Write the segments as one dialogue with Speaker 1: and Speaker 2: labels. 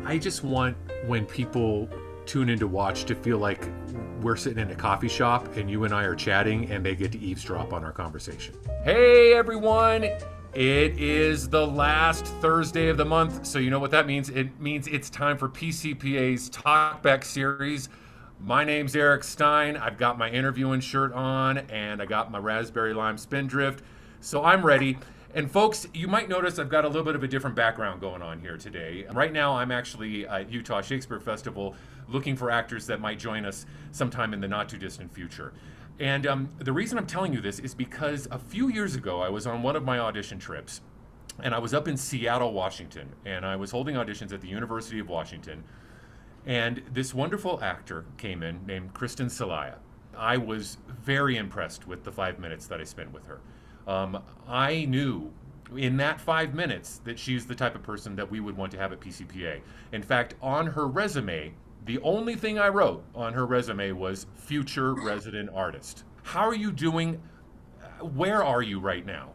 Speaker 1: I just want when people tune in to watch to feel like we're sitting in a coffee shop and you and I are chatting and they get to eavesdrop on our conversation. Hey everyone! It is the last Thursday of the month, so you know what that means. It means it's time for PCPA's Talkback series. My name's Erik Stein. I've got my interviewing shirt on and I got my raspberry lime spindrift, so I'm ready. And folks, you might notice I've got a little bit of a different background going on here today. Right now, I'm actually at Utah Shakespeare Festival looking for actors that might join us sometime in the not too distant future. And the reason I'm telling you this is because a few years ago, I was on one of my audition trips, and I was up in Seattle, Washington, and I was holding auditions at the University of Washington. And this wonderful actor came in named Christen Celaya. I was very impressed with the 5 minutes that I spent with her. I knew in that 5 minutes that she's the type of person that we would want to have at PCPA. In fact, on her resume, the only thing I wrote on her resume was future resident artist. How are you doing? Where are you right now?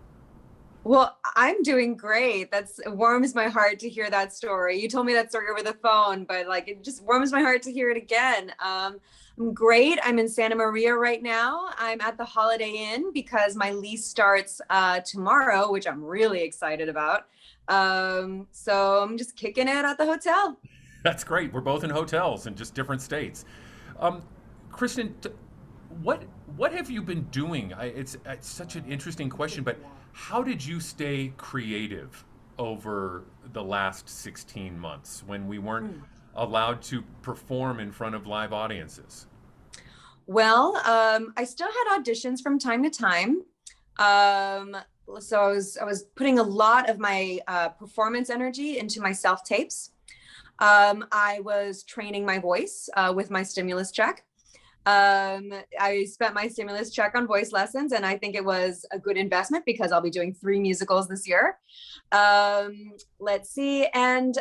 Speaker 2: Well, I'm doing great. It warms my heart to hear that story. You told me that story over the phone, but like it just warms my heart to hear it again. I'm great. I'm in Santa Maria right now. I'm at the Holiday Inn because my lease starts tomorrow, which I'm really excited about. So I'm just kicking it at the hotel.
Speaker 1: That's great. We're both in hotels in just different states. Kristen, what have you been doing? It's such an interesting question, but how did you stay creative over the last 16 months when we weren't allowed to perform in front of live audiences?
Speaker 2: Well, I still had auditions from time to time. So I was putting a lot of my performance energy into my self tapes. I was training my voice with my stimulus check. I spent my stimulus check on voice lessons, and I think it was a good investment because I'll be doing 3 musicals this year. Let's see. And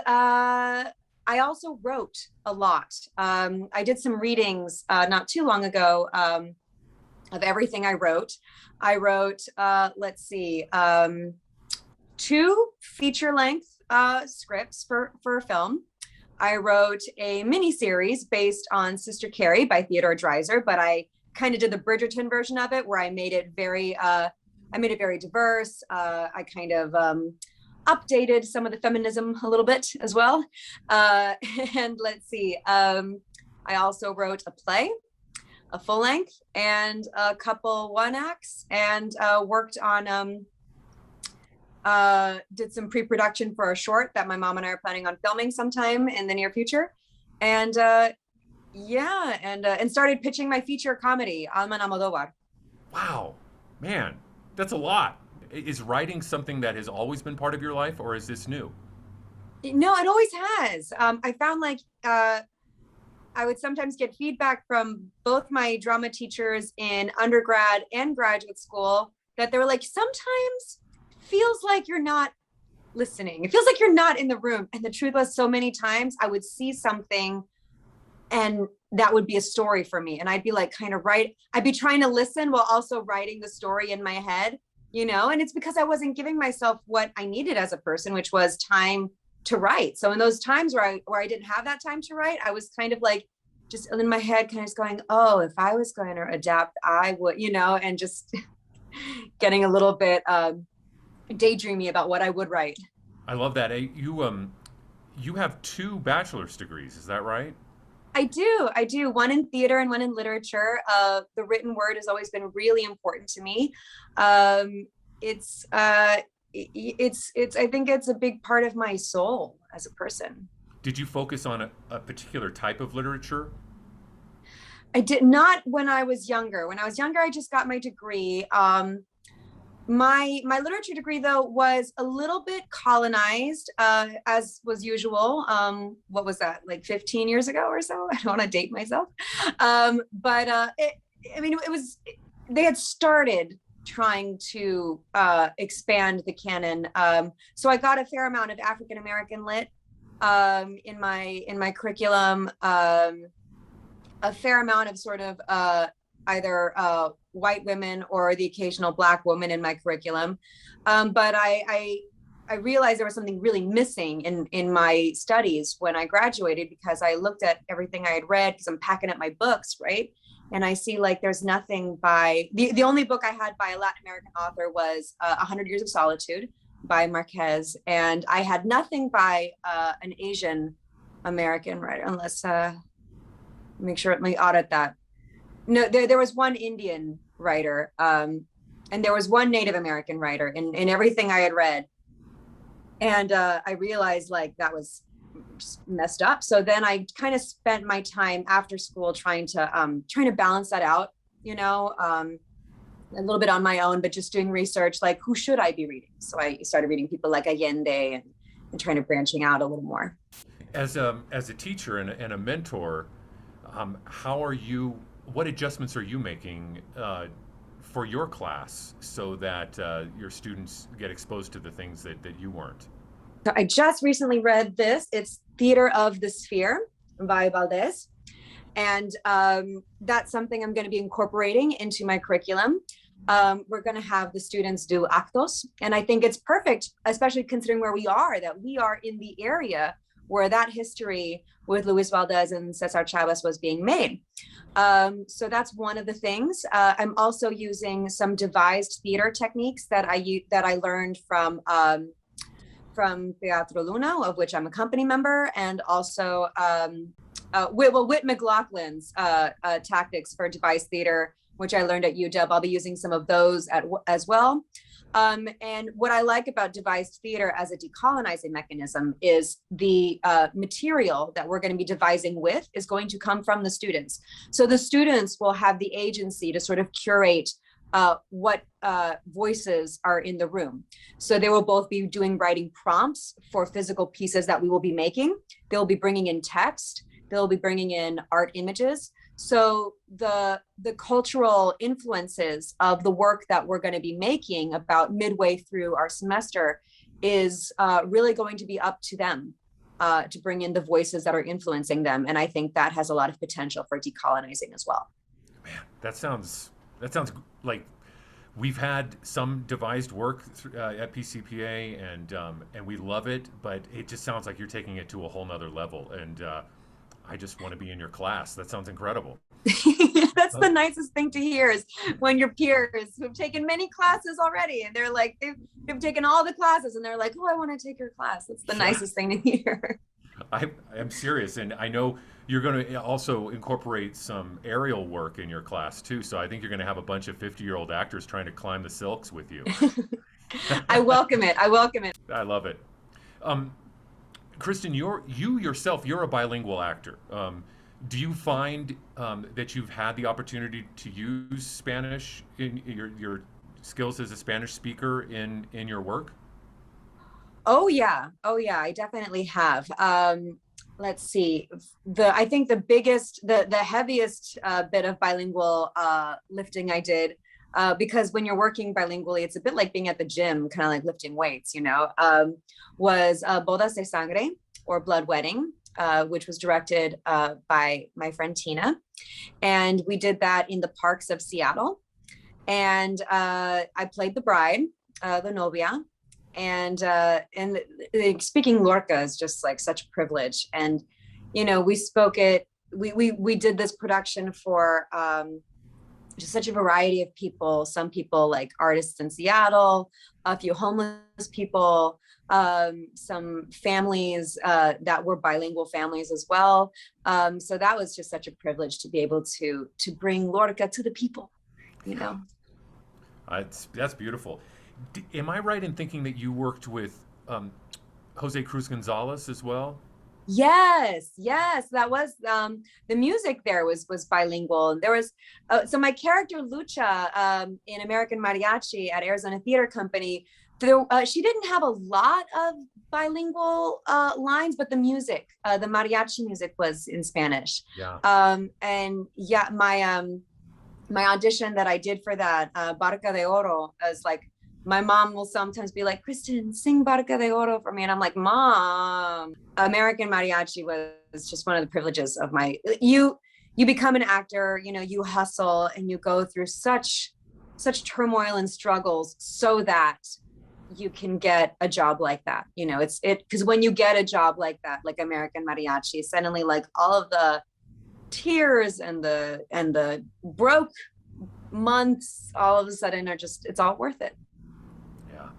Speaker 2: I also wrote a lot. I did some readings not too long ago of everything I wrote. I wrote, let's see, 2 feature-length scripts for film. I wrote a mini series based on Sister Carrie by Theodore Dreiser, but I kind of did the Bridgerton version of it, where I made it very diverse. I kind of updated some of the feminism a little bit as well. And let's see, I also wrote a play, a full length, and a couple one acts, and worked on did some pre-production for a short that my mom and I are planning on filming sometime in the near future. And and started pitching my feature comedy, Alma Almodovar.
Speaker 1: Wow, man, that's a lot. Is writing something that has always been part of your life, or is this new?
Speaker 2: No, it always has. I found like I would sometimes get feedback from both my drama teachers in undergrad and graduate school that they were like, sometimes feels like you're not listening. It feels like you're not in the room. And the truth was, so many times I would see something and that would be a story for me. And I'd be like, I'd be trying to listen while also writing the story in my head, and it's because I wasn't giving myself what I needed as a person, which was time to write. So in those times where I didn't have that time to write, I was kind of like, just in my head, kind of just going, oh, if I was going to adapt, I would, and just getting a little bit, daydreamy about what I would write.
Speaker 1: I love that. You have 2 bachelor's degrees, is that right?
Speaker 2: I do. One in theater and one in literature. The written word has always been really important to me. It's I think it's a big part of my soul as a person.
Speaker 1: Did you focus on a particular type of literature?
Speaker 2: I did not when I was younger. When I was younger, I just got my degree. My literature degree, though, was a little bit colonized, as was usual. What was that, like 15 years ago or so? I don't want to date myself. They had started trying to expand the canon. So I got a fair amount of African American lit in my curriculum, a fair amount of sort of either white women or the occasional Black woman in my curriculum. But I I realized there was something really missing in my studies when I graduated, because I looked at everything I had read, because I'm packing up my books, right? And I see like there's nothing by, the only book I had by a Latin American author was 100 Years of Solitude by Marquez. And I had nothing by an Asian American writer, unless, make sure, let me audit that. No, there was one Indian writer, and there was one Native American writer in everything I had read. And I realized like that was messed up. So then I kind of spent my time after school trying to balance that out, you know, a little bit on my own, but just doing research, like who should I be reading? So I started reading people like Allende and trying to branching out a little more.
Speaker 1: As a teacher and a mentor, what adjustments are you making for your class so that your students get exposed to the things that you weren't?
Speaker 2: So I just recently read this. It's Theater of the Sphere by Valdez. And that's something I'm going to be incorporating into my curriculum. We're going to have the students do actos. And I think it's perfect, especially considering where we are, that we are in the area where that history with Luis Valdez and Cesar Chavez was being made. So that's one of the things. I'm also using some devised theater techniques that I learned from Teatro Luna, of which I'm a company member, and also Whit McLaughlin's tactics for devised theater, which I learned at UW. I'll be using some of those as well. And what I like about devised theater as a decolonizing mechanism is the material that we're going to be devising with is going to come from the students. So the students will have the agency to sort of curate what voices are in the room. So they will both be doing writing prompts for physical pieces that we will be making. They'll be bringing in text. They'll be bringing in art images. So the cultural influences of the work that we're going to be making about midway through our semester is really going to be up to them to bring in the voices that are influencing them. And I think that has a lot of potential for decolonizing as well.
Speaker 1: Man, that sounds like we've had some devised work at PCPA and we love it, but it just sounds like you're taking it to a whole nother level. And I just want to be in your class. That sounds incredible.
Speaker 2: That's the nicest thing to hear, is when your peers who've taken many classes already and they're like, they've taken all the classes and they're like, oh, I want to take your class. That's the nicest thing to hear.
Speaker 1: I'm serious. And I know you're going to also incorporate some aerial work in your class too. So I think you're going to have a bunch of 50-year-old actors trying to climb the silks with you.
Speaker 2: I welcome it. I welcome it.
Speaker 1: I love it. Christen, you yourself, you're a bilingual actor. Do you find that you've had the opportunity to use Spanish in your skills as a Spanish speaker in your work?
Speaker 2: Oh yeah, I definitely have. Let's see. I think the heaviest bit of bilingual lifting I did, because when you're working bilingually, it's a bit like being at the gym, kind of like lifting weights, you know, was Bodas de Sangre, or Blood Wedding, which was directed by my friend Tina. And we did that in the parks of Seattle. And I played the bride, the novia. And speaking Lorca is just like such a privilege. And, you know, we did this production for just such a variety of people. Some people like artists in Seattle, a few homeless people, some families that were bilingual families as well. So that was just such a privilege to be able to bring Lorca to the people, you know.
Speaker 1: That's beautiful. Am I right in thinking that you worked with Jose Cruz Gonzalez as well?
Speaker 2: Yes, that was the music there was bilingual. There was so my character Lucha in American Mariachi at Arizona Theater Company, she didn't have a lot of bilingual lines, but the music, the mariachi music, was in Spanish.
Speaker 1: Yeah.
Speaker 2: And yeah, my audition that I did for that Barca de Oro, is like, my mom will sometimes be like, Christen, sing Barca de Oro for me. And I'm like, Mom, American Mariachi was just one of the privileges of you become an actor, you know, you hustle and you go through such turmoil and struggles so that you can get a job like that. You know, because when you get a job like that, like American Mariachi, suddenly like all of the tears and the broke months all of a sudden are just, it's all worth it.
Speaker 1: Yeah,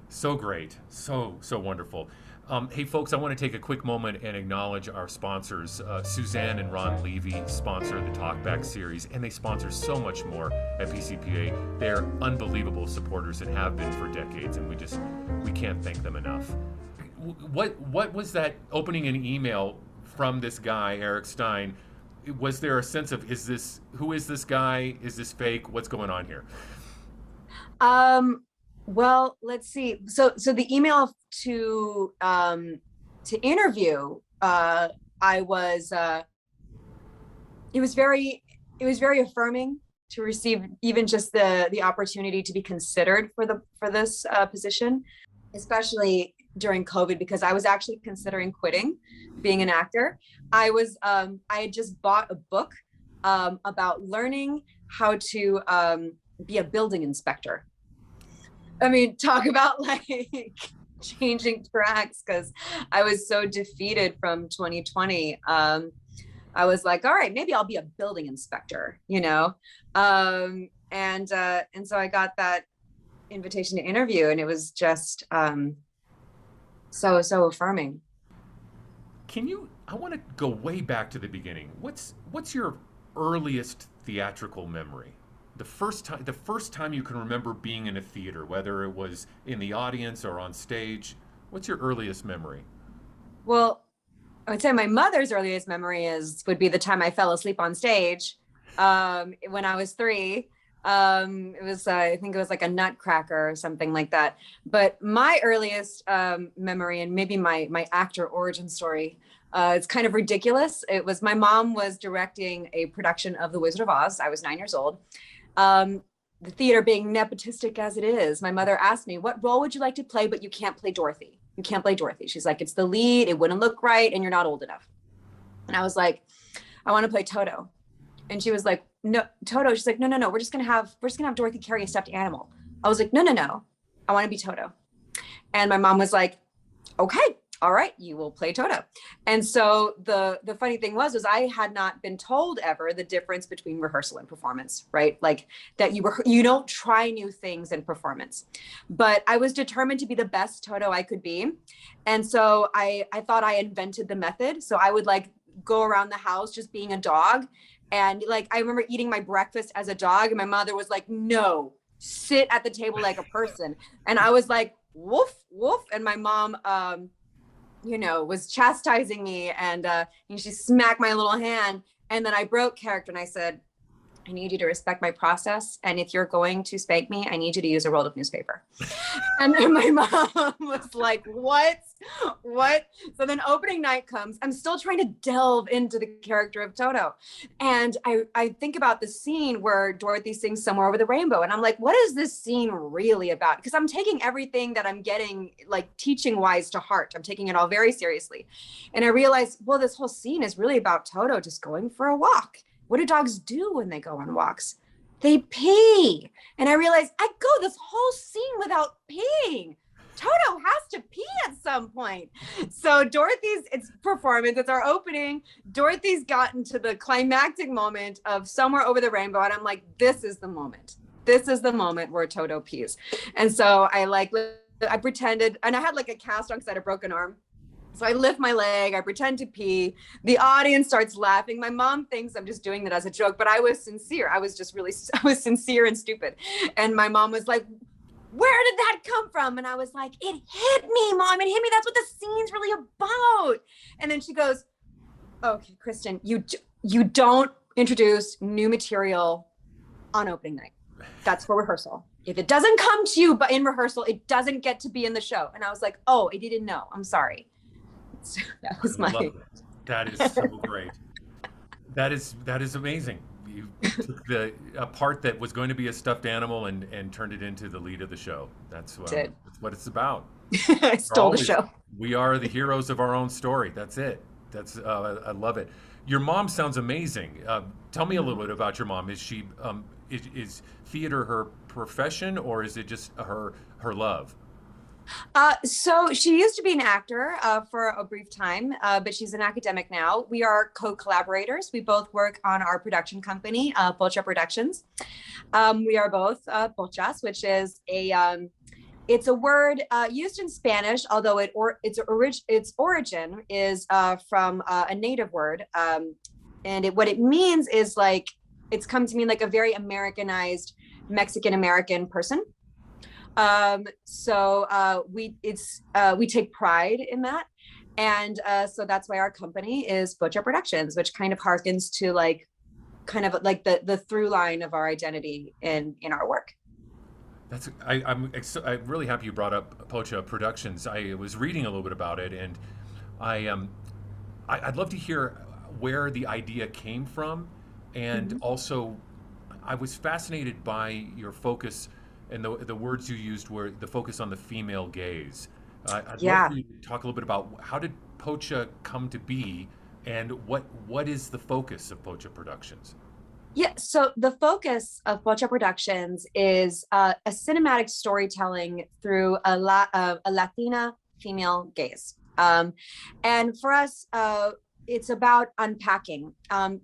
Speaker 1: so great, so wonderful. Hey folks, I want to take a quick moment and acknowledge our sponsors. Suzanne and Ron Levy sponsor the Talkback series, and they sponsor so much more at PCPA. They're unbelievable supporters and have been for decades, and we can't thank them enough. What was that opening an email from this guy, Erik Stein? Was there a sense of, who is this guy? Is this fake? What's going on here?
Speaker 2: Well, let's see. So the email to interview, I was, it was very affirming to receive even just the opportunity to be considered for this position, especially during COVID, because I was actually considering quitting being an actor. I had just bought a book about learning how to be a building inspector. I mean, talk about like changing tracks, because I was so defeated from 2020. I was like, all right, maybe I'll be a building inspector, you know? And so I got that invitation to interview, and it was just so affirming.
Speaker 1: I want to go way back to the beginning. What's your earliest theatrical memory? The first time you can remember being in a theater, whether it was in the audience or on stage. What's your earliest memory?
Speaker 2: Well, I would say my mother's earliest memory would be the time I fell asleep on stage when I was 3. It was, I think it was like a Nutcracker or something like that. But my earliest memory, and maybe my actor origin story, it's kind of ridiculous. It was, my mom was directing a production of The Wizard of Oz. I was 9 years old. The theater being nepotistic as it is, my mother asked me, what role would you like to play, but you can't play Dorothy? You can't play Dorothy. She's like, it's the lead, it wouldn't look right, and you're not old enough. And I was like, I want to play Toto. And she was like, no, Toto. She's like, no, we're just gonna have Dorothy carry a stuffed animal. I was like, no, I want to be Toto. And my mom was like, okay, all right, you will play Toto. And so the funny thing was I had not been told ever the difference between rehearsal and performance, right? Like that you don't try new things in performance. But I was determined to be the best Toto I could be. And so I thought I invented the method. So I would like go around the house just being a dog. And like, I remember eating my breakfast as a dog, and my mother was like, no, sit at the table like a person. And I was like, woof, woof. And my mom, was chastising me, and she smacked my little hand. And then I broke character, and I said, I need you to respect my process. And if you're going to spank me, I need you to use a roll of newspaper. And then my mom was like, what? So then opening night comes. I'm still trying to delve into the character of Toto. And I think about the scene where Dorothy sings Somewhere Over the Rainbow. And I'm like, what is this scene really about? Because I'm taking everything that I'm getting, like teaching wise, to heart. I'm taking it all very seriously. And I realized, well, this whole scene is really about Toto just going for a walk. What do dogs do when they go on walks? They pee. And I realized I go this whole scene without peeing. Toto has to pee at some point. So it's performance, it's our opening. Dorothy's gotten to the climactic moment of Somewhere Over the Rainbow. And I'm like, this is the moment. This is the moment where Toto pees. And so I pretended, and I had like a cast on because I had a broken arm. So I lift my leg, I pretend to pee. The audience starts laughing. My mom thinks I'm just doing that as a joke, but I was sincere. I was sincere and stupid. And my mom was like, where did that come from? And I was like, it hit me, Mom, it hit me. That's what the scene's really about. And then she goes, okay, Christen, you don't introduce new material on opening night. That's for rehearsal. If it doesn't come to you but in rehearsal, it doesn't get to be in the show. And I was like, oh, I didn't know. I'm sorry. So that was
Speaker 1: That is so great. That is amazing. You took a part that was going to be a stuffed animal and turned it into the lead of the show. That's what it's about.
Speaker 2: I stole the show.
Speaker 1: We are the heroes of our own story. That's it. I love it. Your mom sounds amazing. Tell me a little bit about your mom. Is she is theater her profession, or is it just her love?
Speaker 2: So she used to be an actor for a brief time, but she's an academic now. We are co-collaborators. We both work on our production company, Poco Productions. We are both pochas, which is it's a word used in Spanish, although its origin is from a native word, and what it means is like it's come to mean like a very Americanized Mexican American person. We take pride in that, and so that's why our company is Poco Productions, which kind of harkens to like kind of like the through line of our identity in our work.
Speaker 1: I'm really happy you brought up Poco Productions. I was reading a little bit about it, and I'd love to hear where the idea came from, and also I was fascinated by your focus, and the words you used were the focus on the female gaze. I'd love for you to talk a little bit about how did Poco come to be, and what is the focus of Poco Productions?
Speaker 2: Yeah, so the focus of Poco Productions is a cinematic storytelling through a Latina female gaze. And for us, it's about unpacking,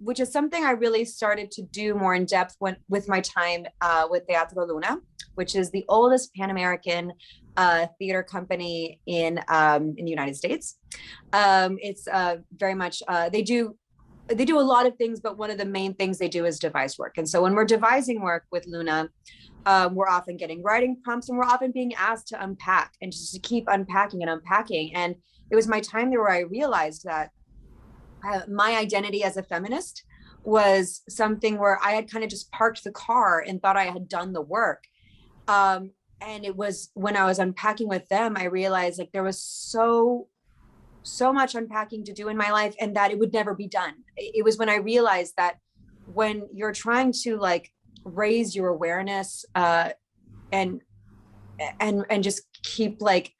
Speaker 2: which is something I really started to do more in depth with my time with Teatro Luna, which is the oldest Pan-American theater company in the United States. It's very much, they do a lot of things, but one of the main things they do is devise work. And so when we're devising work with Luna, we're often getting writing prompts, and we're often being asked to unpack and just to keep unpacking and unpacking. And it was my time there where I realized that my identity as a feminist was something where I had kind of just parked the car and thought I had done the work. And it was when I was unpacking with them, I realized like there was so much unpacking to do in my life, and that it would never be done. It was when I realized that when you're trying to like raise your awareness and just keep like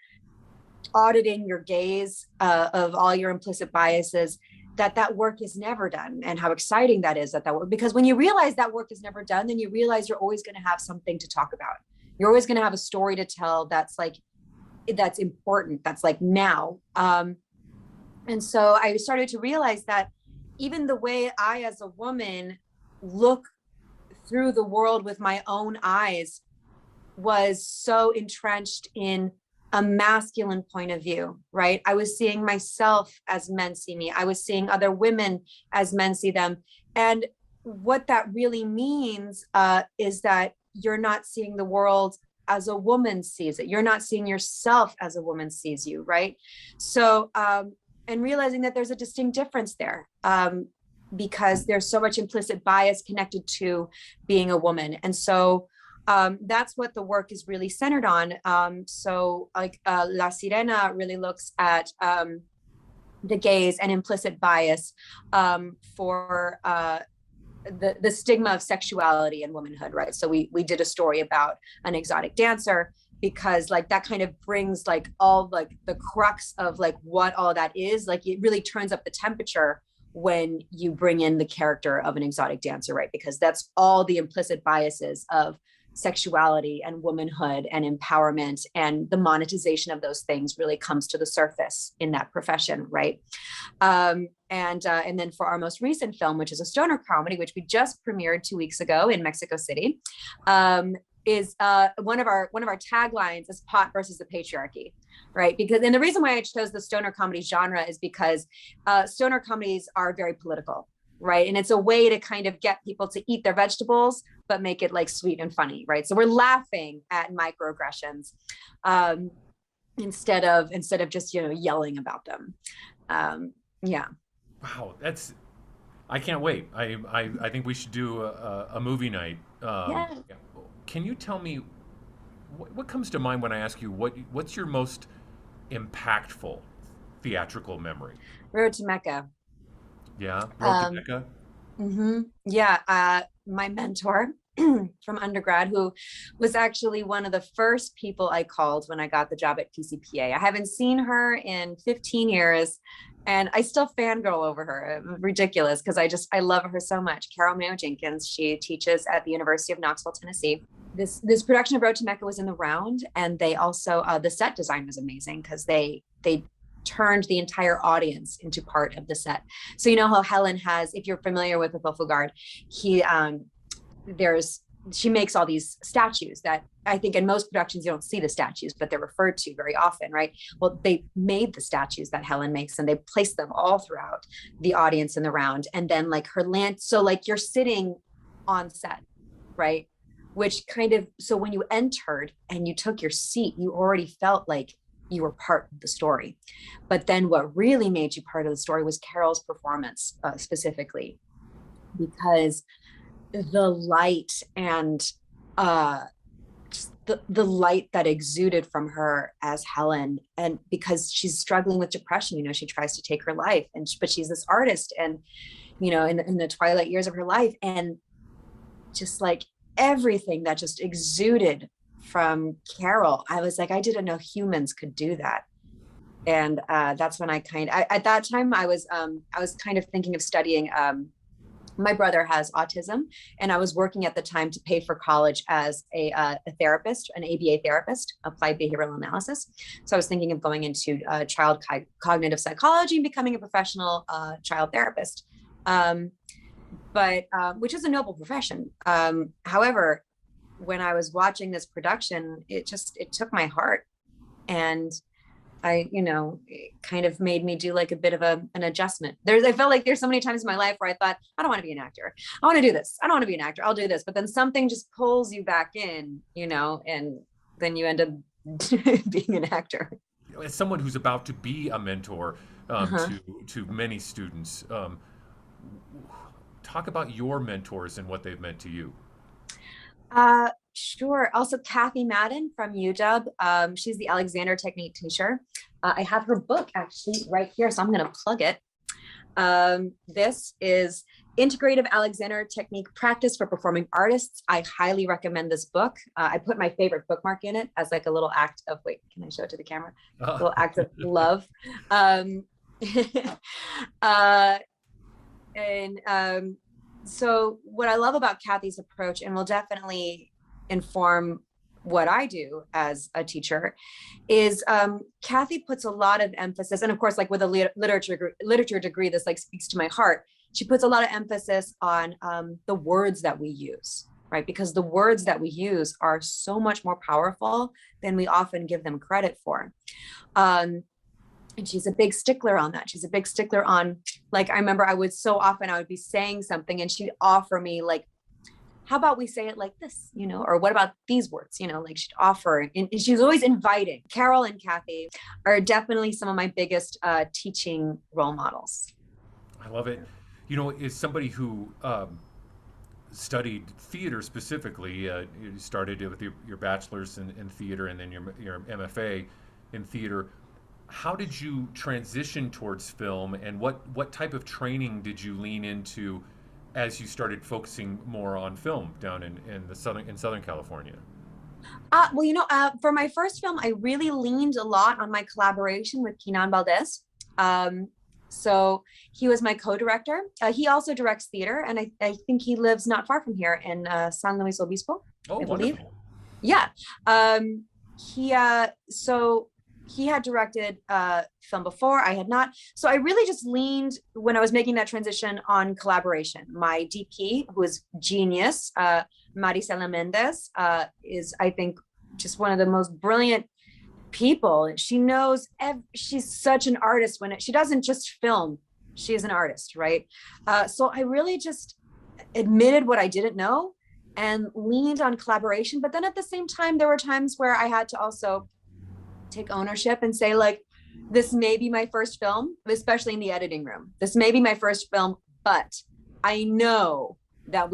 Speaker 2: auditing your gaze of all your implicit biases, that work is never done, and how exciting that is that work, because when you realize that work is never done, then you realize you're always going to have something to talk about. You're always going to have a story to tell that's important, that's like now. And so I started to realize that even the way I, as a woman, look through the world with my own eyes was so entrenched in a masculine point of view, right? I was seeing myself as men see me. I was seeing other women as men see them. And what that really means is that you're not seeing the world as a woman sees it. You're not seeing yourself as a woman sees you, right? So, and realizing that there's a distinct difference there, because there's so much implicit bias connected to being a woman. And so that's what the work is really centered on. So like La Sirena really looks at the gaze and implicit bias for the stigma of sexuality and womanhood, right? So we did a story about an exotic dancer, because like that kind of brings like all like the crux of like what all that is. Like it really turns up the temperature when you bring in the character of an exotic dancer, right? Because that's all the implicit biases of sexuality and womanhood and empowerment, and the monetization of those things really comes to the surface in that profession, right? And then for our most recent film, which is a stoner comedy, which we just premiered 2 weeks ago in Mexico City, is one of our taglines is pot versus the patriarchy, right? And the reason why I chose the stoner comedy genre is because stoner comedies are very political, right? And it's a way to kind of get people to eat their vegetables, but make it like sweet and funny, right? So we're laughing at microaggressions instead of just, yelling about them. Yeah.
Speaker 1: Wow, I can't wait. I think we should do a movie night.
Speaker 2: Yeah.
Speaker 1: Can you tell me what comes to mind when I ask you what's your most impactful theatrical memory?
Speaker 2: Road to Mecca.
Speaker 1: Yeah, Road to Mecca.
Speaker 2: Yeah, my mentor from undergrad, who was actually one of the first people I called when I got the job at PCPA. I haven't seen her in 15 years, and I still fangirl over her. Ridiculous, because I love her so much. Carol Mayo Jenkins. She teaches at the University of Knoxville, Tennessee. this production of Road to Mecca was in the round, and they also the set design was amazing because they turned the entire audience into part of the set. So you know how Helen has, if you're familiar with Fugard, she makes all these statues that I think in most productions you don't see the statues, but they're referred to very often, right? Well, they made the statues that Helen makes and they placed them all throughout the audience in the round. And then like her land, so like you're sitting on set, right? Which kind of, so when you entered and you took your seat, you already felt like you were part of the story. But then what really made you part of the story was Carol's performance, specifically, because the light and the light that exuded from her as Helen, and because she's struggling with depression, you know, she tries to take her life, but she's this artist, and you know, in the twilight years of her life, and just like everything that just exuded from Carol, I was like, I didn't know humans could do that. And that's when at that time I was kind of thinking of studying. My brother has autism, and I was working at the time to pay for college as a therapist, an ABA therapist, applied behavioral analysis. So I was thinking of going into child cognitive psychology and becoming a professional child therapist, but which is a noble profession. However, when I was watching this production, it took my heart, and it kind of made me do like a bit of an adjustment. I felt like there's so many times in my life where I thought, I don't want to be an actor. I want to do this. I don't want to be an actor. I'll do this. But then something just pulls you back in, and then you end up being an actor.
Speaker 1: As someone who's about to be a mentor to many students, talk about your mentors and what they've meant to you.
Speaker 2: Sure. Also, Kathy Madden from UW. She's the Alexander Technique teacher. I have her book actually right here, so I'm going to plug it. This is Integrative Alexander Technique Practice for Performing Artists. I highly recommend this book. I put my favorite bookmark in it as like a little act of, wait, can I show it to the camera? A little act of love. So what I love about Kathy's approach, and will definitely inform what I do as a teacher, is Kathy puts a lot of emphasis, and of course, like with a literature degree, this like speaks to my heart. She puts a lot of emphasis on the words that we use, right? Because the words that we use are so much more powerful than we often give them credit for. And she's a big stickler on that. She's a big stickler on, like, I remember I would be saying something and she'd offer me like, how about we say it like this, or what about these words, like she'd offer, and she was always inviting. Carol and Kathy are definitely some of my biggest teaching role models.
Speaker 1: I love it. As somebody who studied theater specifically, you started with your bachelor's in theater and then your MFA in theater. How did you transition towards film, and what type of training did you lean into as you started focusing more on film down in Southern California?
Speaker 2: For my first film, I really leaned a lot on my collaboration with Kenan Valdez. So he was my co-director. He also directs theater, and I think he lives not far from here in San Luis Obispo, I believe.
Speaker 1: Wonderful.
Speaker 2: Yeah. He had directed film before. I had not. So I really just leaned, when I was making that transition, on collaboration. My DP, who is genius, Maricela Mendez, is, I think, just one of the most brilliant people. She knows, she's such an artist. She doesn't just film, she is an artist, right? So I really just admitted what I didn't know and leaned on collaboration. But then at the same time, there were times where I had to also take ownership and say, like, this may be my first film, especially in the editing room. This may be my first film, but I know that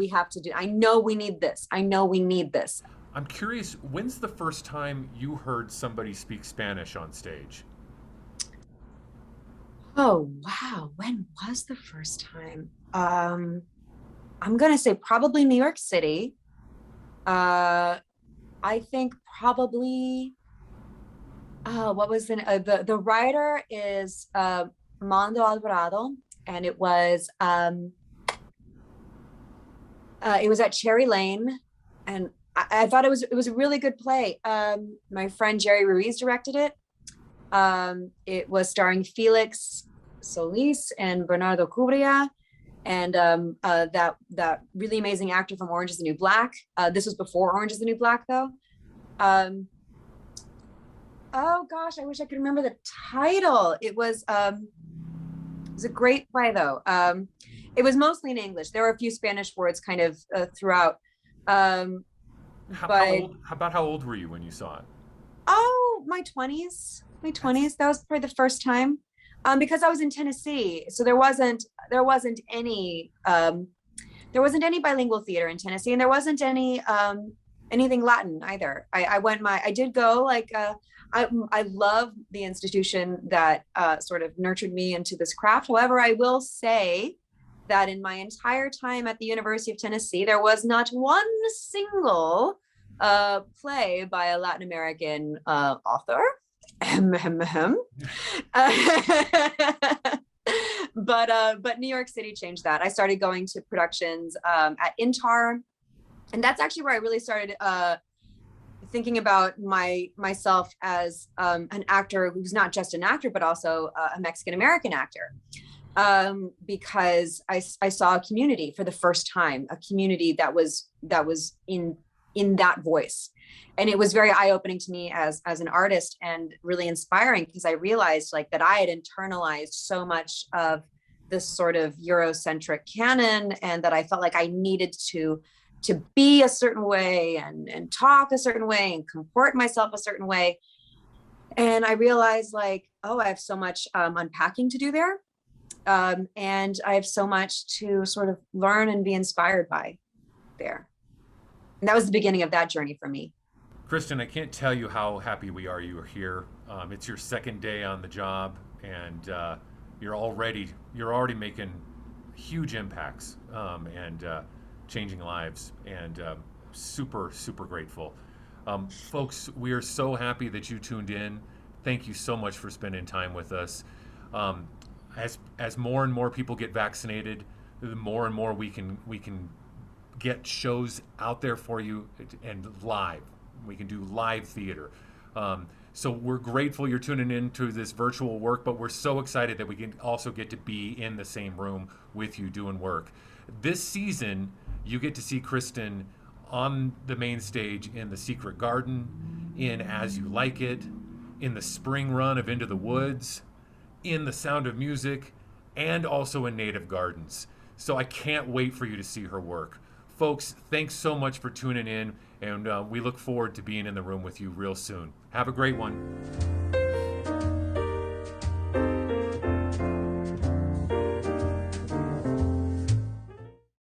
Speaker 2: I know we need this. I know we need this.
Speaker 1: I'm curious, when's the first time you heard somebody speak Spanish on stage?
Speaker 2: Oh, wow. When was the first time? I'm going to say probably New York City. I think probably, what was the writer is Mando Alvarado, and it was at Cherry Lane, and I thought it was a really good play. My friend Jerry Ruiz directed it. It was starring Felix Solis and Bernardo Cubria, and that really amazing actor from Orange is the New Black. This was before Orange is the New Black, though. Oh gosh, I wish I could remember the title. It was a great play, though. It was mostly in English. There were a few Spanish words kind of throughout.
Speaker 1: How old were you when you saw it?
Speaker 2: Oh, my 20s. My 20s. That was probably the first time. Because I was in Tennessee, so there wasn't any bilingual theater in Tennessee, and there wasn't any anything Latin either. I did go, like, I love the institution that sort of nurtured me into this craft. However, I will say that in my entire time at the University of Tennessee, there was not one single play by a Latin American author. But New York City changed that. I started going to productions at Intar, and that's actually where I really started thinking about myself as an actor who's not just an actor, but also a Mexican American actor. Because I saw a community for the first time, a community that was in that voice. And it was very eye-opening to me as an artist, and really inspiring, because I realized, like, that I had internalized so much of this sort of Eurocentric canon, and that I felt like I needed to be a certain way and talk a certain way and comport myself a certain way. And I realized, like, oh, I have so much unpacking to do there. And I have so much to sort of learn and be inspired by there. And that was the beginning of that journey for me.
Speaker 1: Christen, I can't tell you how happy we are you are here. It's your second day on the job, and you're already making huge impacts and changing lives, and super, super grateful. Folks, we are so happy that you tuned in. Thank you so much for spending time with us. As more and more people get vaccinated, the more and more we can get shows out there for you, and live. We can do live theater. So we're grateful you're tuning in to this virtual work, but we're so excited that we can also get to be in the same room with you doing work. This season, you get to see Christen on the main stage in The Secret Garden, in As You Like It, in the spring run of Into the Woods, in The Sound of Music, and also in Native Gardens. So I can't wait for you to see her work. Folks, thanks so much for tuning in, and we look forward to being in the room with you real soon. Have a great one.